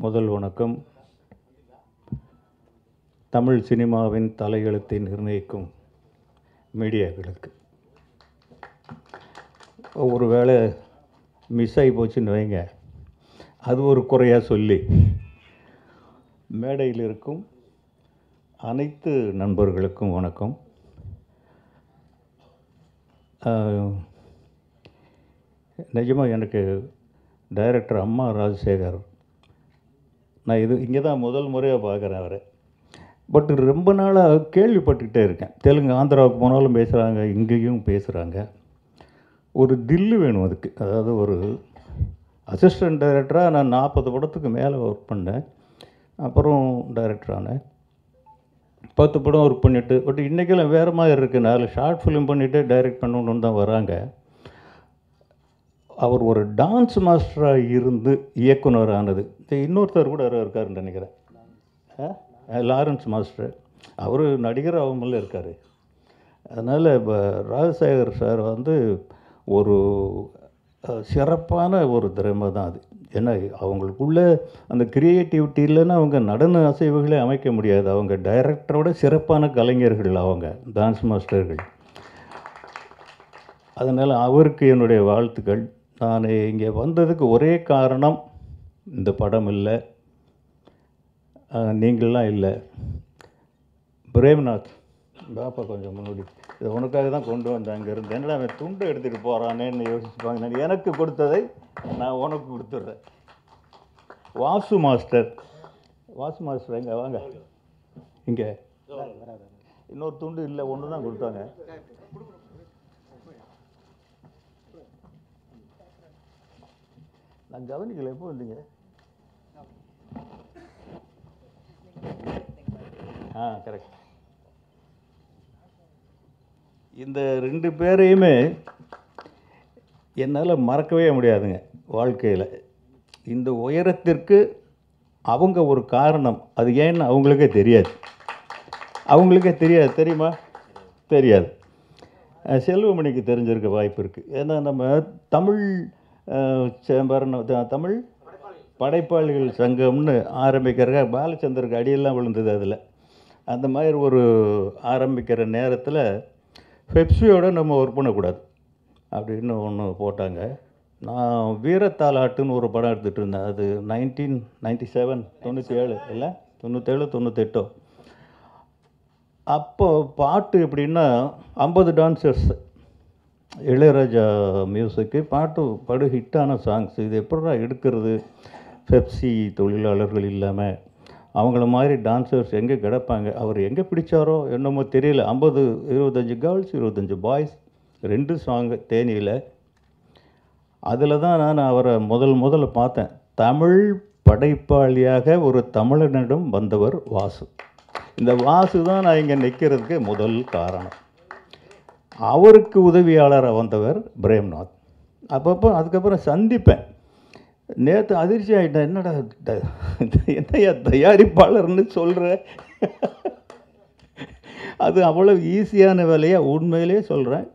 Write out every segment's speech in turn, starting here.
முதல் வணக்கம். தமிழ் சினிமாவின் தலையெழுத்தை நிர்ணயிக்கும் மீடியாக்களுக்கு. ஒரு வேளை மிஸ் ஆகி போச்சுன்னு வைங்க, அது ஒரு குறையாக சொல்லி மேடையில் இருக்கும் அனைத்து நண்பர்களுக்கும் வணக்கம். நிஜமாக எனக்கு டைரக்டர் அம்மா ராஜசேகர், நான் இங்கே தான் முதல் முறையாக பார்க்குறேன் அவரை. பட் ரொம்ப நாளாக கேள்விப்பட்டுக்கிட்டே இருக்கேன். தெலுங்கு ஆந்திராவுக்கு போனாலும் பேசுகிறாங்க, இங்கேயும் பேசுகிறாங்க. ஒரு தில்லு வேணும் அதுக்கு. அதாவது ஒரு அசிஸ்டன்ட் டைரக்டராக நான் 40 படத்துக்கு மேலே ஒர்க் பண்ணேன். அப்புறம் டைரக்டர் ஆனேன். 10 படம் ஒர்க் பண்ணிவிட்டு, பட் இன்றைக்கெல்லாம் வேறு மாதிரி இருக்குது. 4 ஷார்ட் ஃபிலிம் பண்ணிவிட்டு டைரக்ட் பண்ணணுன்னு தான் வராங்க. அவர் ஒரு டான்ஸ் மாஸ்டராக இருந்து இயக்குனர் ஆனது. இன்னொருத்தர் கூட இருக்காருன்னு நினைக்கிறேன், லாரன்ஸ் மாஸ்டர். அவர் நடிகர் அவங்கள இருக்கார். அதனால் இப்போ ராஜசேகர் சார் ஒரு சிறப்பான ஒரு திறமை தான் அது. ஏன்னா அவங்களுக்குள்ள அந்த க்ரியேட்டிவிட்டி இல்லைன்னா அவங்க நடன அசைவுகளே அமைக்க முடியாது. அவங்க டைரக்டரோட சிறப்பான கலைஞர்கள், அவங்க டான்ஸ் மாஸ்டர்கள். அதனால் அவருக்கு என்னுடைய வாழ்த்துக்கள். நான் இங்கே வந்ததுக்கு ஒரே காரணம், இந்த படம் இல்லை, நீங்கள்லாம் இல்லை. பிரேம்நாத் பாப்பா கொஞ்சம் முன்னாடி, இது உனக்காக தான் கொண்டு வந்தேன். அங்கே இருந்து என்னடா அவன் துண்டு எடுத்துகிட்டு போகிறானேன்னு யோசிச்சுப்பாங்க. நான் எனக்கு கொடுத்ததை நான் உனக்கு கொடுத்துட்றேன். வாசு மாஸ்டர் எங்கே வாங்க. இங்கே இன்னொரு துண்டு இல்லை, ஒன்று தான் கொடுத்தாங்க. நான் கவனிக்கல, எப்போ வந்தீங்க? கரெக்ட். இந்த 2 பேரையுமே என்னால் மறக்கவே முடியாதுங்க வாழ்க்கையில். இந்த உயரத்திற்கு அவங்க ஒரு காரணம். அது ஏன்னு அவங்களுக்கே தெரியாது. தெரியுமா? தெரியாது. செல்வமணிக்கு தெரிஞ்சிருக்க வாய்ப்பு இருக்குது. ஏன்னா நம்ம தமிழ் தமிழ் படைப்பாளிகள் சங்கம்னு ஆரம்பிக்கிற பாலச்சந்தருக்கு அடியெல்லாம் விழுந்தது. அதில் அந்த மாதிரி ஒரு ஆரம்பிக்கிற நேரத்தில் பெப்சியோடு நம்ம ஒர்க் பண்ணக்கூடாது அப்படின்னு ஒன்று போட்டாங்க. நான் வீரத்தாலாட்டுன்னு ஒரு படம் எடுத்துகிட்டு இருந்தேன். அது 1997 97 இல்லை 97 98. அப்போ பாட்டு எப்படின்னா 50 டான்சர்ஸ், இளையராஜா மியூசிக்கு, பாட்டு படு ஹிட்டான சாங்ஸ். இது எப்படா எடுக்கிறது? பெப்சி தொழிலாளர்கள் இல்லாமல் அவங்கள மாதிரி டான்சர்ஸ் எங்கே கிடப்பாங்க? அவர் எங்கே பிடிச்சாரோ என்னமோ தெரியல. 25 கேர்ள்ஸ் 25 பாய்ஸ், 2 சாங்கு தேனியில். அதில் தான் நான் அவரை முதல்ல பார்த்தேன். தமிழ் படைப்பாளியாக ஒரு தமிழனிடம் வந்தவர் வாசு. இந்த வாசு தான் நான் இங்கே நிற்கிறதுக்கு முதல் காரணம். அவருக்கு உதவியாளராக வந்தவர் பிரேம்நாத். அதுக்கப்புறம் சந்திப்பேன். நேற்று அதிர்ச்சி ஆகிட்டேன். என்னையா தயாரிப்பாளர்னு சொல்கிற? அது அவ்வளோ ஈஸியான வேலையை உண்மையிலே சொல்கிறேன்.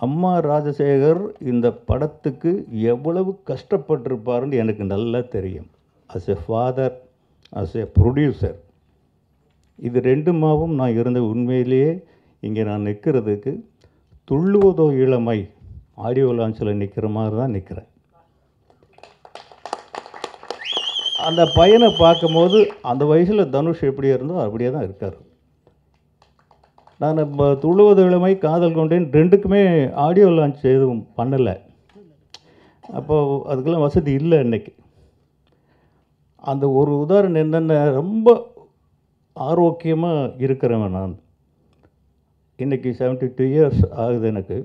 அம்மா ராஜசேகர் இந்த படத்துக்கு எவ்வளவு கஷ்டப்பட்டிருப்பாருன்னு எனக்கு நல்லா தெரியும். As a father, as a producer, இது 2மாவும் நான் இருந்த உண்மையிலேயே இங்கே நான் நிற்கிறதுக்கு துள்ளுவதோ இளமை ஆடியோ லான்ச்சில் நிற்கிற மாதிரி தான் நிற்கிறேன். அந்த பையனை பார்க்கும்போது அந்த வயசில் தனுஷ் எப்படி இருந்தோ அப்படியே தான் இருக்கார். நான் இப்போ துள்ளுவது இளமை, காதல் கொண்டேன் 2க்குமே ஆடியோ லான்ச் எதுவும் பண்ணலை. அப்போது அதுக்கெல்லாம் வசதி இல்லை இன்றைக்கி. அந்த ஒரு உதாரணம் என்னென்ன, ரொம்ப ஆரோக்கியமாக இருக்கிறவன் நான். இன்றைக்கி 72 இயர்ஸ் ஆகுது எனக்கு.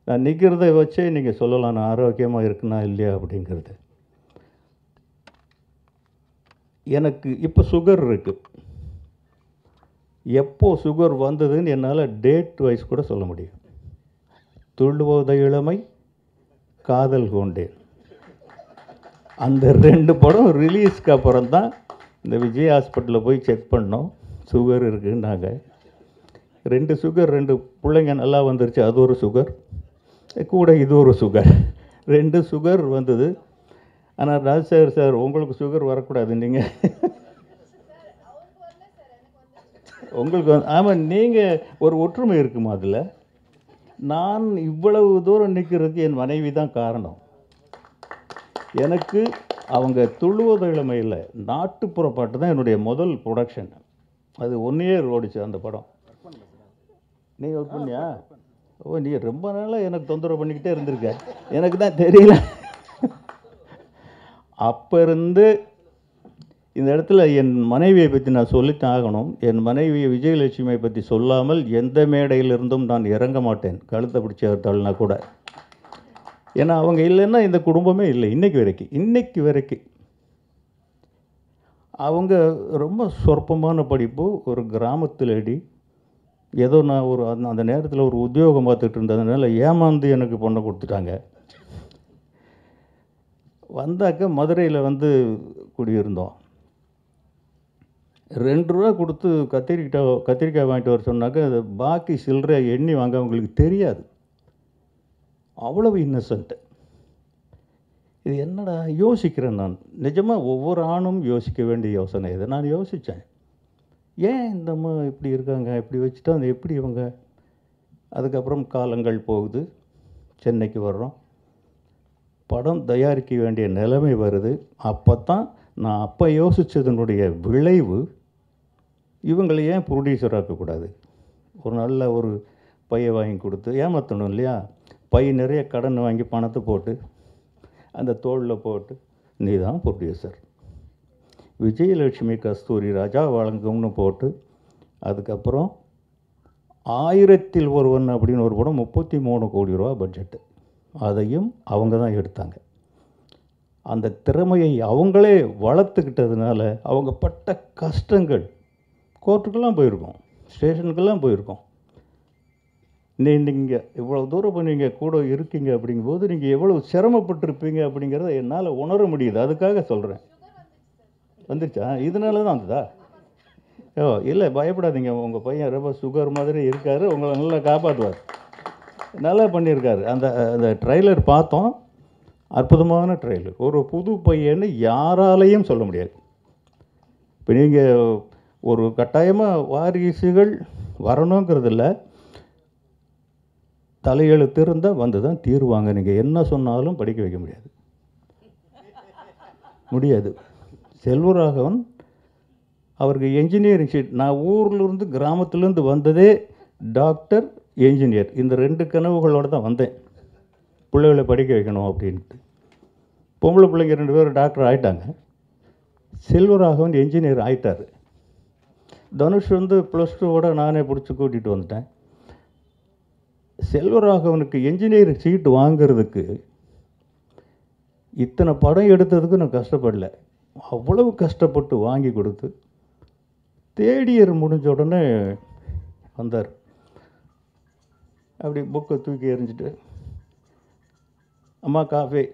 நான் நிற்கிறத வச்சே நீங்கள் சொல்லலாம் நான் ஆரோக்கியமாக இருக்குன்னா இல்லையா அப்படிங்கிறது. எனக்கு இப்போ சுகர் இருக்குது. எப்போ சுகர் வந்ததுன்னு என்னால் டேட் வைஸ் கூட சொல்ல முடியும். துள்ளுவத இளமை, காதல் கொண்டேன், அந்த 2 படம் ரிலீஸ்க்கு அப்புறம் தான் இந்த விஜய் ஹாஸ்பிட்டலில் போய் செக் பண்ணோம். சுகர் இருக்குன்னாங்க. 2 சுகர், 2 பிள்ளைங்க நல்லா வந்துருச்சு. அது ஒரு சுகர் கூட, இது ஒரு சுகர், 2 சுகர் வந்தது. ஆனால் ராஜசேகர் சார் உங்களுக்கு சுகர் வரக்கூடாது, நீங்கள் உங்களுக்கு ஆமாம், நீங்கள் ஒரு ஒற்றுமை இருக்குமா அதில்? நான் இவ்வளவு தூரம் நிற்கிறதுக்கு என் மனைவி தான் காரணம். எனக்கு அவங்க துள்ளுவத இளமையில் நாட்டுப்புற பாட்டு தான் என்னுடைய முதல் ப்ரொடக்ஷன். அது 1 இயர் ஓடிச்சு அந்த படம். நீங்கள் ஒர்க் பண்ணியா? ஓ, நீ ரொம்ப நாளாக எனக்கு தொந்தரவு பண்ணிக்கிட்டே இருந்திருக்க, எனக்கு தான் தெரியல. அப்போ இருந்து இந்த இடத்துல என் மனைவியை பற்றி நான் சொல்லித்தான் ஆகணும். என் மனைவி விஜயலட்சுமியை பற்றி சொல்லாமல் எந்த மேடையிலிருந்தும் நான் இறங்க மாட்டேன், கழுத்தை பிடிச்சி எடுத்தாள்னா கூட. ஏன்னா அவங்க இல்லைன்னா இந்த குடும்பமே இல்லை இன்னைக்கு வரைக்கும். அவங்க ரொம்ப சொற்பமான படிப்பு, ஒரு கிராமத்து லேடி. ஏதோ நான் அந்த நேரத்தில் ஒரு உத்தியோகம் பார்த்துட்டு இருந்ததுனால ஏமாந்து எனக்கு பொண்ணை கொடுத்துட்டாங்க. வந்தாக்க மதுரையில் வந்து குடியிருந்தோம். 2 ரூபா கொடுத்து கத்திரிக்காய் வாங்கிட்டு வர சொன்னாக்க அது பாக்கி சில்லறை எண்ணி வாங்க அவங்களுக்கு தெரியாது. அவ்வளவு இன்னசென்ட்டு. இது என்னடா யோசிக்கிறேன் நான். நிஜமாக ஒவ்வொரு ஆணும் யோசிக்க வேண்டிய யோசனை இது. நான் யோசித்தேன், ஏன் இந்த அம்மா இப்படி இருக்காங்க, இப்படி வச்சுட்டா அது எப்படி இவங்க. அதுக்கப்புறம் காலங்கள் போகுது, சென்னைக்கு வர்றோம், படம் தயாரிக்க வேண்டிய நிலைமை வருது. அப்போ தான் நான் அப்போ யோசித்ததனுடைய விளைவு, இவங்களை ஏன் ப்ரொடியூசர் ஆக்கக்கூடாது, ஒரு நல்ல ஒரு பையை வாங்கி கொடுத்து ஏமாற்றணும் இல்லையா. பை நிறைய கடன் வாங்கி பணத்தை போட்டு அந்த தோளில் போட்டு நீ தான் ப்ரொடியூசர், விஜயலட்சுமி கஸ்தூரி ராஜா வழங்கும்னு போட்டு, அதுக்கப்புறம் 1000ல் ஒருவன் அப்படின்னு ஒரு படம் 33 கோடி ரூபா பட்ஜெட்டு, அதையும் அவங்க தான் எடுத்தாங்க. அந்த திறமையை அவங்களே வளர்த்துக்கிட்டதுனால அவங்க பட்ட கஷ்டங்கள், கோர்ட்டுக்கெல்லாம் போயிருக்கோம், ஸ்டேஷனுக்கெல்லாம் போயிருக்கோம். நீங்கள் இவ்வளோ தூரம் நீங்கள் கூட இருக்கீங்க அப்படிங்கும்போது நீங்கள் எவ்வளோ சிரமப்பட்டிருப்பீங்க அப்படிங்கிறத என்னால் உணர முடியுது. அதுக்காக சொல்கிறேன். வந்துருச்சா? இதனால தான் வந்ததா? ஓ இல்லை, பயப்படாதீங்க, உங்கள் பையன் ரொம்ப சுகர் மாதிரி இருக்கார், உங்களை நல்லா காப்பாற்றுவார், நல்லா பண்ணியிருக்காரு. அந்த ட்ரெய்லர் பார்த்தோம், அற்புதமான ட்ரெய்லர். ஒரு புது பையன்னு யாராலையும் சொல்ல முடியாது. இப்போ நீங்கள் ஒரு கட்டாயமாக வாரிசுகள் வரணுங்கிறது இல்லை, தலையெழுத்து இருந்தால் வந்து தான் தீருவாங்க. நீங்கள் என்ன சொன்னாலும் படிக்க வைக்க முடியாது. செல்வராகவன் அவருக்கு என்ஜினியரிங் ஷீட், நான் ஊர்லேருந்து கிராமத்துலேருந்து வந்ததே டாக்டர் என்ஜினியர், இந்த 2 கனவுகளோடு தான் வந்தேன், பிள்ளைகளை படிக்க வைக்கணும் அப்படின்ட்டு. பொம்பளை பிள்ளைங்க 2 பேரும் டாக்டர் ஆகிட்டாங்க, செல்வராகவன் என்ஜினியர் ஆகிட்டார். தனுஷ் வந்து +2 நானே பிடிச்சி கூட்டிகிட்டு வந்துட்டேன். செல்வராகவனுக்கு என்ஜினியரிங் சீட்டு வாங்கிறதுக்கு இத்தனை படம் எடுத்ததுக்கு நான் கஷ்டப்படல, அவ்வளவு கஷ்டப்பட்டு வாங்கி கொடுத்து தேடியர் முடிஞ்ச உடனே வந்தார். அப்படி புக்கை தூக்கி எறிஞ்சிட்டு, அம்மா காஃபி,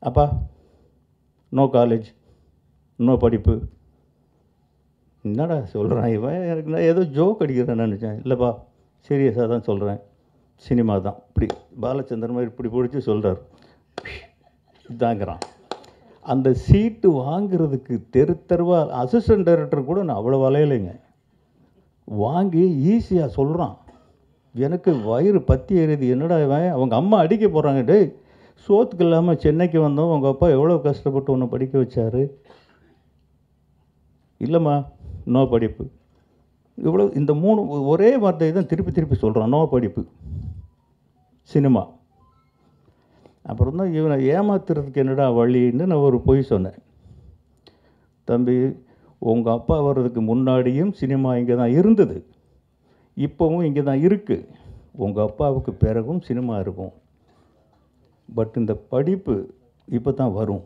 அப்பா நோ காலேஜ், நோ படிப்பு. என்னடா சொல்கிறான் இவன், எனக்கு நான் ஏதோ ஜோக் அடிக்கிறேன்னு நினச்சேன். இல்லைப்பா, சீரியஸாக தான் சொல்கிறேன், சினிமா தான். இப்படி பாலச்சந்திரன் மாதிரி இப்படி பிடிச்சி சொல்கிறார், இதாங்கிறான். அந்த சீட்டு வாங்கிறதுக்கு தெருவாக அசிஸ்டன்ட் டைரக்டர் கூட நான் அவ்வளோ வலையிலைங்க, வாங்கி ஈஸியாக சொல்கிறான். எனக்கு வயிறு பற்றி எறியுது, என்னடா இவன், அவங்க அம்மா அடிக்க போகிறாங்க, டே சோத்துக்கு இல்லாமல் சென்னைக்கு வந்தோம், உங்கள் அப்பா எவ்வளோ கஷ்டப்பட்டு உன்னை படிக்க வச்சார். இல்லைம்மா, நோ படிப்பு. இவ்வளோ இந்த 3 ஒரே வார்த்தையை தான் திருப்பி சொல்கிறான், நோ படிப்பு, சினிமா. அப்புறம் தான் இவனை ஏமாத்துறதுக்கு என்னடா வழின்னு நான் ஒரு பொய் சொன்னேன். தம்பி, உங்கள் அப்பா வர்றதுக்கு முன்னாடியும் சினிமா இங்கே தான் இருந்தது, இப்போவும் இங்கே தான் இருக்குது, உங்கள் அப்பாவுக்கு பிறகும் சினிமா இருக்கும், பட் இந்த படிப்பு இப்போ தான் வரும்.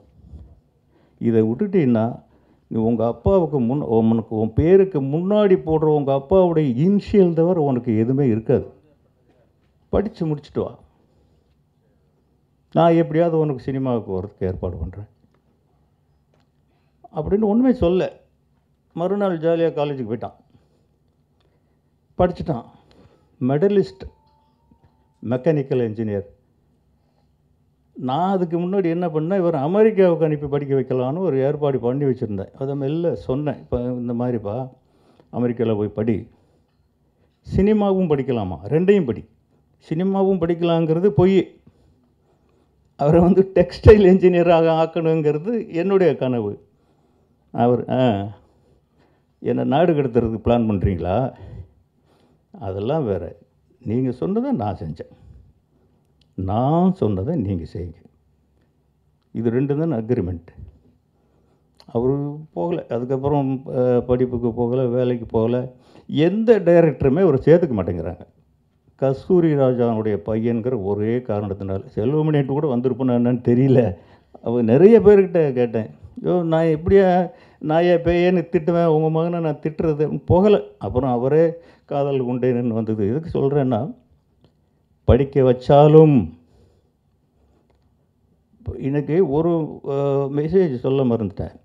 இதை விட்டுட்டீங்கன்னா உங்கள் அப்பாவுக்கு உனக்கு உன் பேருக்கு முன்னாடி போடுற உங்கள் அப்பாவுடைய இனிஷியல் தவிர உனக்கு எதுவுமே இருக்காது, படித்து முடிச்சுட்டு வா, நான் எப்படியாவது உனக்கு சினிமாவுக்கு வரதுக்கு ஏற்பாடு பண்ணுறேன் அப்படின்னு ஒன்றுமே சொல்ல. மறுநாள் ஜாலியாக காலேஜுக்கு போயிட்டான், படிச்சுட்டான், மெடலிஸ்ட் மெக்கானிக்கல் இன்ஜினியர். நான் அதுக்கு முன்னாடி என்ன பண்ணேன், இவர் அமெரிக்காவுக்கு அனுப்பி படிக்க வைக்கலான்னு ஒரு ஏற்பாடு பண்ணி வச்சுருந்தேன். அதை மெல்ல சொன்னேன், இப்போ இந்த மாதிரிப்பா அமெரிக்காவில் போய் படி, சினிமாவும் படிக்கலாமா, ரெண்டையும் படி. சினிமாவும் படிக்கலாங்கிறது பொய். அவரை வந்து டெக்ஸ்டைல் என்ஜினியராக ஆக்கணுங்கிறது என்னுடைய கனவு. அவர் என்னை நாடு கடத்துறதுக்கு பிளான் பண்ணுறீங்களா? அதெல்லாம் வேறு. நீங்கள் சொன்னதை நான் செஞ்சேன், நான் சொன்னதை நீங்கள் செய்யுங்க. இது ரெண்டு தான் அக்ரிமெண்ட். அவர் போகலை, அதுக்கப்புறம் படிப்புக்கு போகலை, வேலைக்கு போகலை. எந்த டைரக்டருமே அவர் சேர்த்துக்க மாட்டேங்கிறாங்க. கஸ்தூரி ராஜாவுடைய பையன்கிற ஒரே காரணத்தினால. செல்வமணிட்டு கூட வந்திருப்பேன்னு என்னன்னு தெரியல. அவர் நிறைய பேர்கிட்ட கேட்டேன், ஐயோ நான் எப்படியா நாயே பேயேன்னு திட்டுவேன், உங்கள் மகனை நான் திட்டுறது போகலை. அப்புறம் அவரே காதல் கொண்டேன்னு வந்தது. எதுக்கு சொல்கிறேன்னா, படிக்க வச்சாலும் இன்றைக்கி ஒரு மெசேஜ் சொல்ல மறந்துட்டேன்.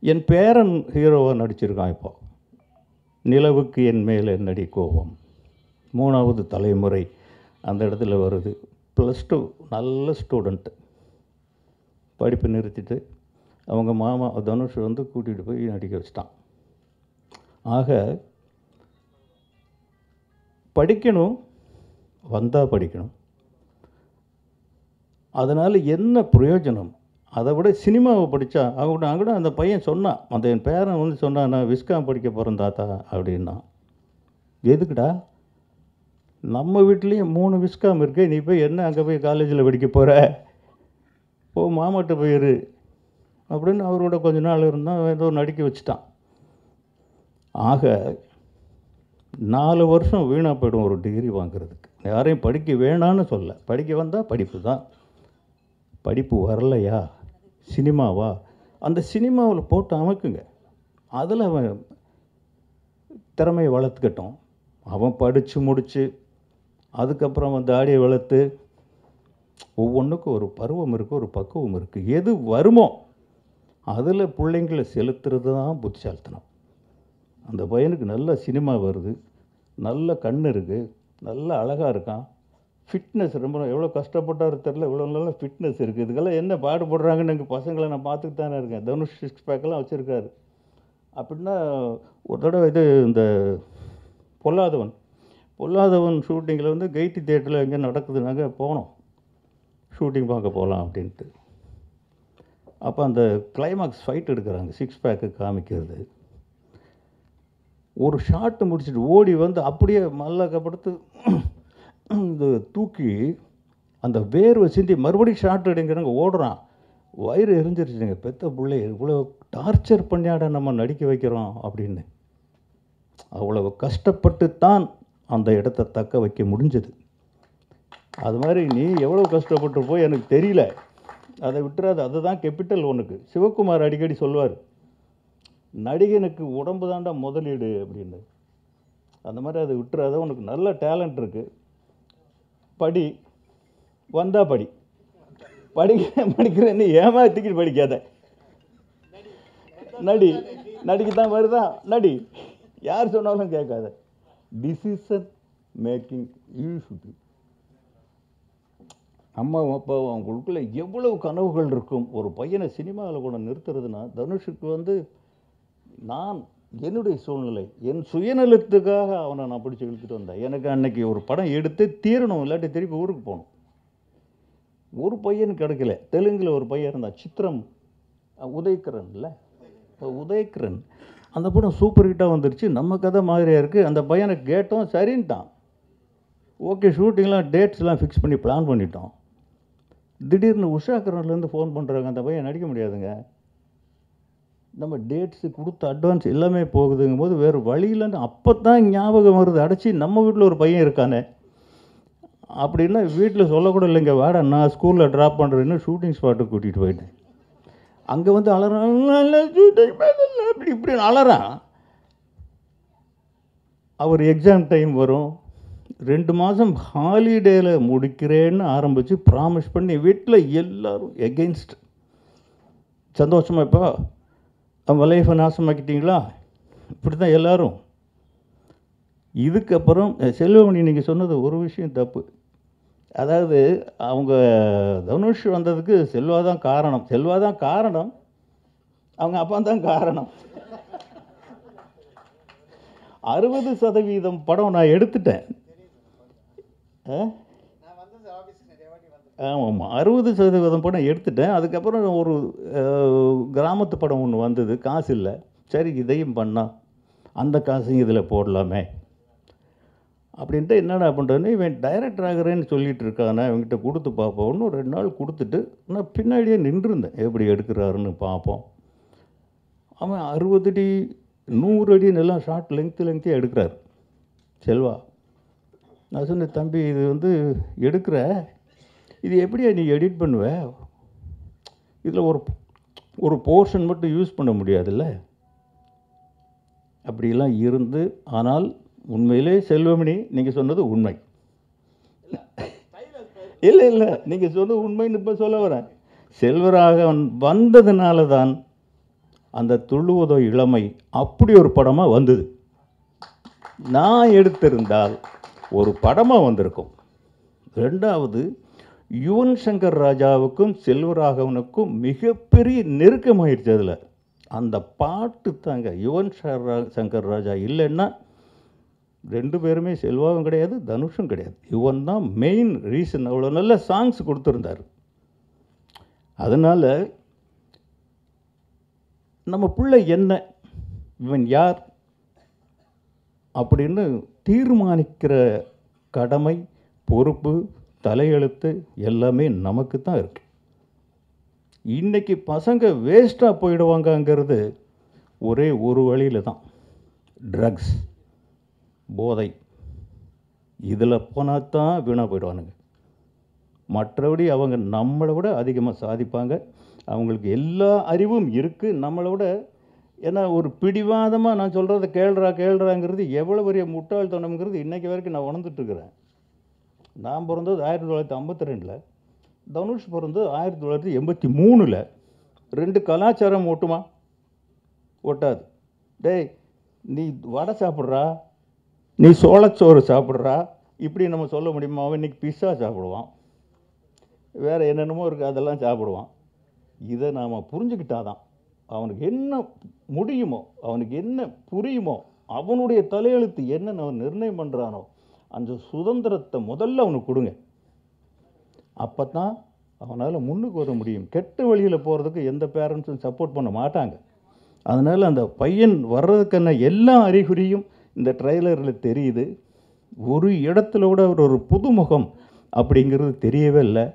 என் பேரன் ஹீரோவாக நடிச்சிருக்கான். இப்போ நிலவுக்கு என் மேல் என்னடி கோபம், 3வது தலைமுறை அந்த இடத்துல வருது. +2 நல்ல ஸ்டூடெண்ட்டு. படிப்பு நிறுத்திட்டு அவங்க மாமா தனுஷ் வந்து கூட்டிகிட்டு போய் நடிக்க வச்சிட்டான். ஆக படிக்கணும், வந்தால் படிக்கணும். அதனால் என்ன பிரயோஜனம்? அதை விட சினிமாவை படித்தா அவங்க கூட அந்த பையன் சொன்னான், அந்த என் பேரன் வந்து சொன்னான், நான் விஸ்காம் படிக்க போகிறேன் தாத்தா அப்படின்னா. எதுக்குடா? நம்ம வீட்லேயும் 3 விஸ்காம் இருக்குது, நீ போய் என்ன அங்கே போய் காலேஜில் படிக்க போகிற? போ மாமாட்ட போயிரு அப்படின்னு அவரோட கொஞ்ச நாள் இருந்தால் ஏதோ நடிக்க வச்சுட்டான். ஆக 4 வருஷம் வீணாக போய்டும் ஒரு டிகிரி வாங்கிறதுக்கு. யாரையும் படிக்க வேணான்னு சொல்ல, படிக்க வந்தால் படிப்பு தான். படிப்பு வரலையா, சினிமாவா, அந்த சினிமாவில் போட்டு அமைக்குங்க. அதில் அவன் திறமையை வளர்த்துக்கட்டும். அவன் படித்து முடித்து அதுக்கப்புறம் வந்து ஆடியை வளர்த்து, ஒவ்வொன்றுக்கும் ஒரு பருவம் இருக்குது, ஒரு பக்குவம் இருக்குது. எது வருமோ அதில் பிள்ளைங்களை செலுத்துறது தான் புத்திசாலித்தனம். அந்த பையனுக்கு நல்ல சினிமா வருது, நல்ல கண் இருக்குது, நல்ல அழகாக இருக்கான், ஃபிட்னஸ் ரொம்ப எவ்வளோ கஷ்டப்பட்டார் தெரில, இவ்வளோ நல்ல ஃபிட்னஸ் இருக்குது. இதுக்கெல்லாம் என்ன பாடுபடுறாங்கன்னு எங்கள் பசங்களை நான் பார்த்துட்டு தானே இருக்கேன். தனுஷ் 6 பேக்கெல்லாம் வச்சுருக்காரு. அப்படின்னா ஒரு தடவை இது இந்த பொல்லாதவன் ஷூட்டிங்கில் வந்து கெய்டி தியேட்டரில் எங்கே நடக்குதுனாங்க போனோம், ஷூட்டிங் பார்க்க போகலாம் அப்படின்ட்டு. அப்போ அந்த கிளைமாக்ஸ் ஃபைட் எடுக்கிறாங்க, 6 பேக்கு காமிக்கிறது. ஒரு ஷாட்டு முடிச்சுட்டு ஓடி வந்து அப்படியே மல்லாக்கப்படுத்து இந்த தூக்கி அந்த வேர்வை சிந்தி மறுபடியும் ஷாட் எடுங்கிறாங்க, ஓடுறான். வயிறு எரிஞ்சிருச்சுங்க. பெத்த பிள்ளை இவ்வளோ டார்ச்சர் பண்ணியாட நம்ம நடிக்க வைக்கிறோம் அப்படின்னு. அவ்வளவு கஷ்டப்பட்டு தான் அந்த இடத்த தக்க வைக்க முடிஞ்சது. அது மாதிரி நீ எவ்வளோ கஷ்டப்பட்டு போய் எனக்கு தெரியல, அதை விட்டுறாது. அதுதான் கேபிட்டல் ஒன்றுக்கு. சிவகுமார் அடிக்கடி சொல்லுவார், நடிகனுக்கு உடம்பு தாண்டா முதலீடு அப்படின்னு. அந்த மாதிரி அதை விட்டுறாத. உனக்கு நல்ல டேலண்ட் இருக்குது, படி, வந்தால் படி. படிக்கிறேன்னு ஏமாத்திக்கிட்டு படிக்காத. நடிக்கத்தான் வருதான் நடி, யார் சொன்னாலும் கேட்காத. Decision making useful. அம்மா அப்பா அவங்களுக்குள்ள எவ்வளவு கனவுகள் இருக்கும். ஒரு பையனை சினிமாவில் கூட நிறுத்துறதுன்னா, தனுஷுக்கு வந்து நான் என்னுடைய சூழ்நிலை, என் சுயநலத்துக்காக அவனை நான் பிடிச்சி இழுத்துட்டு வந்தேன். எனக்கு அன்னைக்கு ஒரு படம் எடுத்து தீரணும், இல்லாட்டி திருப்பி ஊருக்கு போகணும். ஒரு பையன் கிடைக்கல. தெலுங்கில் ஒரு பையன் இருந்தான், சித்திரம் உதயகிரன் இல்லை, உதயகிரன். அந்த படம் சூப்பர் ஹிட்டாக வந்துருச்சு, நம்ம கதை மாதிரியாக இருக்குது. அந்த பையனை கேட்டோம், சரின்ட்டான். ஓகே, ஷூட்டிங்லாம் டேட்ஸ்லாம் ஃபிக்ஸ் பண்ணி பிளான் பண்ணிட்டோம். திடீர்னு உஷாகரன்லேருந்து ஃபோன் பண்ணுறாங்க, அந்த பையன் நடிக்க முடியாதுங்க, நம்ம டேட்ஸு கொடுத்த அட்வான்ஸ் எல்லாமே போகுதுங்கும் போது வேறு வழி இல்லைன்னு அப்போ தான் ஞாபகம் வருது. அடைச்சி நம்ம வீட்டில் ஒரு பையன் இருக்கானே அப்படின்னா வீட்டில் சொல்லக்கூட இல்லைங்க, வாடா நான் ஸ்கூலில் ட்ராப் பண்ணுறேன்னு ஷூட்டிங் ஸ்பாட்டுக்கு கூட்டிகிட்டு போயிட்டேன். அங்கே வந்து அலறான், ஷூட்டிங் அப்படி இப்படின்னு அலறான். அவர் எக்ஸாம் டைம் வரும், 2 மாதம் ஹாலிடேயில் முடிக்கிறேன்னு ஆரம்பித்து ப்ராமிஸ் பண்ணி வீட்டில் எல்லோரும் எகெயின்ஸ்ட். சந்தோஷமாக இப்போ அவங்க லைஃப்பை நாசமாக்கிட்டீங்களா, இப்படி தான் எல்லோரும். இதுக்கப்புறம் செல்வமணி நீங்கள் சொன்னது ஒரு விஷயம் தப்பு. அதாவது அவங்க தனுஷ் வந்ததுக்கு செல்வா தான் காரணம். செல்வா தான் காரணம், அவங்க அப்பா தான் காரணம். 60% படம் நான் எடுத்துட்டேன். ஆமாம், 60% படம் எடுத்துட்டேன். அதுக்கப்புறம் ஒரு கிராமத்து படம் ஒன்று வந்தது, காசு இல்லை. சரி இதையும் பண்ணால் அந்த காசையும் இதில் போடலாமே அப்படின்ட்டு என்னடா பண்ணுறேன்னு, இவன் டைரக்டர் ஆகிறேன்னு சொல்லிட்டு இருக்கானே, இவங்ககிட்ட கொடுத்து பார்ப்போம். இன்னும் 2 நாள் கொடுத்துட்டு நான் பின்னாடியே நின்றுருந்தேன், எப்படி எடுக்கிறாருன்னு பார்ப்போம். அவன் 60 அடி 100 அடின்னு எல்லாம் ஷார்ட் லெங்க்த்தியாக எடுக்கிறார் செல்வா. நான் சொன்னேன், தம்பி இது வந்து எடுக்கிற, இது எப்படியா நீ எடிட் பண்ணுவ, இதில் ஒரு போர்ஷன் மட்டும் யூஸ் பண்ண முடியாதுல்ல அப்படிலாம் இருந்து. ஆனால் உண்மையிலே செல்வமணி நீங்கள் சொன்னது உண்மை. இல்லை நீங்கள் சொன்னது உண்மைன்னு இப்போ சொல்ல வரேன். செல்வராகவன் வந்ததுனால தான் அந்த துள்ளுவதோ இளமை அப்படி ஒரு படமாக வந்தது. நான் எடுத்திருந்தால் ஒரு படமாக வந்திருக்கும். ரெண்டாவது, யுவன் சங்கர் ராஜாவுக்கும் செல்வராகவனுக்கும் மிகப்பெரிய நெருக்கமாயிடுச்சு. அதில் அந்த பாட்டு தாங்க. யுவன் சங்கர் ராஜா இல்லைன்னா 2 பேருமே, செல்வாவும் கிடையாது தனுஷும் கிடையாது. யுவன் தான் மெயின் ரீசன். அவ்வளோ நல்ல சாங்ஸ் கொடுத்துருந்தார். அதனால் நம்ம பிள்ளை என்ன, இவன் யார் அப்படின்னு தீர்மானிக்கிற கடமை, பொறுப்பு, தலையெழுத்து எல்லாமே நமக்கு தான் இருக்கு. இன்றைக்கி பசங்க வேஸ்ட்டாக போயிடுவாங்கங்கிறது ஒரே ஒரு வழியில் தான், ட்ரக்ஸ், போதை. இதில் போனால் தான் வீணாக போயிடுவானுங்க. மற்றபடி அவங்க நம்மளை விட அதிகமாக சாதிப்பாங்க. அவங்களுக்கு எல்லா அறிவும் இருக்குது நம்மளை விட. ஏன்னா ஒரு பிடிவாதமாக நான் சொல்கிறத கேள்றாங்கிறது எவ்வளோ பெரிய முட்டாள்தனம்ங்கிறது இன்றைக்கி வரைக்கும் நான் உணர்ந்துட்டுருக்கிறேன். நான் பிறந்தது 1952, தனுஷ் பிறந்தது 1983. 2 கலாச்சாரம் ஓட்டுமா? ஓட்டாது. டேய் நீ வடை சாப்பிட்றா, நீ சோளச்சோறு சாப்பிட்றா இப்படி நம்ம சொல்ல முடியுமா? அவன் இன்றைக்கி பிஸ்ஸா சாப்பிடுவான், வேறு என்னென்னமோ இருக்குது அதெல்லாம் சாப்பிடுவான். இதை நாம் புரிஞ்சுக்கிட்டாதான் அவனுக்கு என்ன முடியுமோ, அவனுக்கு என்ன புரியுமோ, அவனுடைய தலையெழுத்து என்னன்னு அவன் நிர்ணயம் பண்ணுறானோ அந்த சுதந்திரத்தை முதல்ல அவனுக்கு கொடுங்க. அப்போ தான் அவனால் முன்னுக்கு வர முடியும். கெட்ட வழியில் போகிறதுக்கு எந்த பேரண்ட்ஸும் சப்போர்ட் பண்ண மாட்டாங்க. அதனால் அந்த பையன் வர்றதுக்கான எல்லா அறிகுறியும் இந்த ட்ரெய்லரில் தெரியுது. ஒரு இடத்துல கூட ஒரு புதுமுகம் அப்படிங்கிறது தெரியவே இல்லை.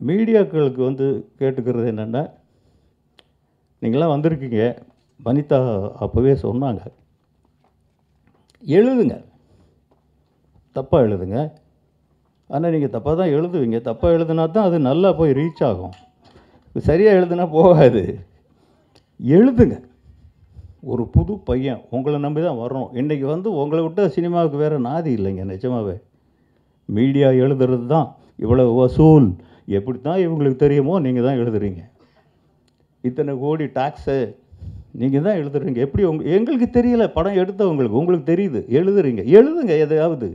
மீடியாக்களுக்கு வந்து கேட்டுக்கிறது என்னென்னா, நீங்களாம் வந்திருக்கீங்க, வனிதா அப்போவே சொன்னாங்க, எழுதுங்க, தப்பாக எழுதுங்க. ஆனால் நீங்கள் தப்பாக தான் எழுதுவீங்க. தப்பாக எழுதுனா தான் அது நல்லா போய் ரீச் ஆகும். சரியாக எழுதுனா போகாது. எழுதுங்க. ஒரு புது பையன் உங்களை நம்பி தான் வரணும். இன்றைக்கி வந்து உங்களை விட்ட சினிமாவுக்கு வேறு நாதி இல்லைங்க. நிஜமாவே மீடியா எழுதுறது தான் இவ்வளோ வசூல், எப்படி தான் இவங்களுக்கு தெரியுமோ நீங்கள் தான் எழுதுறீங்க. இத்தனை கோடி டாக்ஸு நீங்கள் தான் எழுதுறீங்க. எப்படி எங்களுக்கு தெரியல, படம் எடுத்தவங்களுக்கு உங்களுக்கு தெரியுது, எழுதுறீங்க. எழுதுங்க. எதையாவது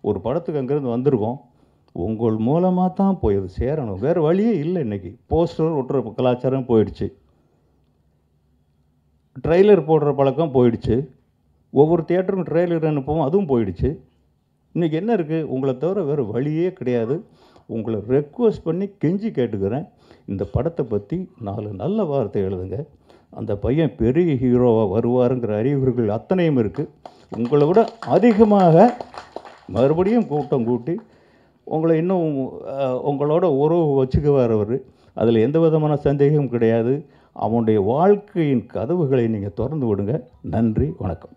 ஒரு படத்துக்கு அங்கேருந்து வந்திருக்கோம், உங்கள் மூலமாக தான் போய் அது சேரணும், வேறு வழியே இல்லை. இன்றைக்கி போஸ்டர் ஒட்டுற கலாச்சாரம் போயிடுச்சு, ட்ரெய்லர் போடுற பழக்கம் போயிடுச்சு, ஒவ்வொரு தியேட்டருக்கும் ட்ரெய்லர் அனுப்புவோம், அதுவும் போயிடுச்சு. இன்றைக்கி என்ன இருக்குது? உங்களை தவிர வேறு வழியே கிடையாது. உங்களை ரெக்வஸ்ட் பண்ணி கெஞ்சி கேட்டுக்கிறேன், இந்த படத்தை பற்றி 4 நல்ல வார்த்தை எழுதுங்க. அந்த பையன் பெரிய ஹீரோவாக வருவாருங்கிற அறிகுறிகள் அத்தனையும் இருக்குது. உங்களை விட அதிகமாக மறுபடியும் கூட்டம் கூட்டி உங்களை இன்னும் உங்களோட உறவு வச்சுக்குவார் அவர். அதில் எந்த விதமான சந்தேகமும் கிடையாது. அவனுடைய வாழ்க்கையின் கதவுகளை நீங்கள் திறந்து விடுங்க. நன்றி, வணக்கம்.